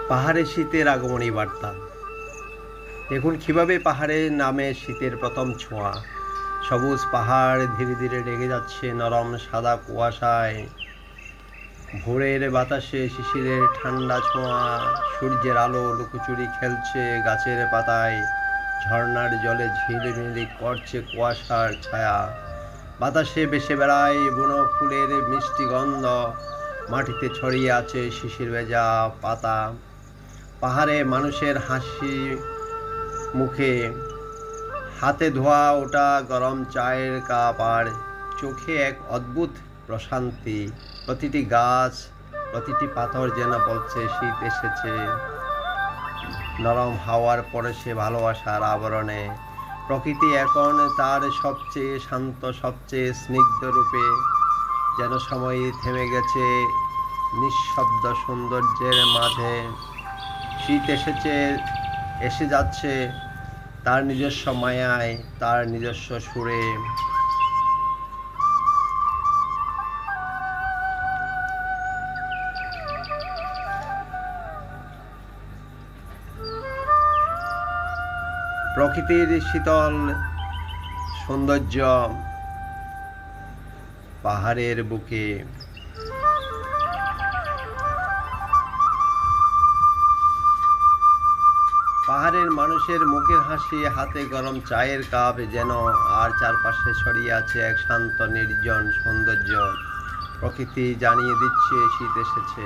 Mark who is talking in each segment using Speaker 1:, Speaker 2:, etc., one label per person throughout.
Speaker 1: পাহাড়ে শীতের আগমনী বার্তা। দেখুন কীভাবে পাহাড়ের নামে শীতের প্রথম ছোঁয়া। সবুজ পাহাড় ধীরে ধীরে ঢেকে যাচ্ছে নরম সাদা কুয়াশায়। ভোরের বাতাসে শিশিরের ঠান্ডা ছোঁয়া, সূর্যের আলো লুকোচুরি খেলছে গাছের পাতায়, ঝর্ণার জলে ঝিলিমিলি করছে কুয়াশার ছায়া। বাতাসে ভেসে বেড়ায় বুনো ফুলের মিষ্টি গন্ধ, মাটিতে ছড়িয়ে আছে শিশির ভেজা পাতা। পাহাড়ে মানুষের হাসি মুখে, হাতে ধোয়া ওটা গরম চায়ের কাপ, আর চোখে এক অদ্ভুত প্রশান্তি। প্রতিটি গাছ, প্রতিটি পাথর যেন বলছে শীত এসেছে। নরম হাওয়ার পরশে ভালোবাসার আবরণে প্রকৃতি এখন তার সবচেয়ে শান্ত, সবচেয়ে স্নিগ্ধ রূপে। যেন সময় থেমে গেছে নিঃশব্দ সৌন্দর্যের মাঝে। শীত এসেছে, এসে যাচ্ছে তার নিজস্ব মায়ায়, তার নিজস্ব সুরে। প্রকৃতির শীতল সৌন্দর্য পাহাড়ের বুকে। পাহাড়ের মানুষের মুখের হাসি, হাতে গরম চায়ের কাপ যেন, আর চারপাশে ছড়িয়ে আছে এক শান্ত নির্জন সৌন্দর্য। প্রকৃতি জানিয়ে দিচ্ছে শীত এসেছে।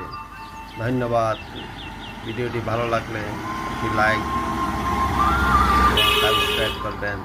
Speaker 1: ধন্যবাদ। ভিডিওটি ভালো লাগলে একটি লাইক, সাবস্ক্রাইব করবেন।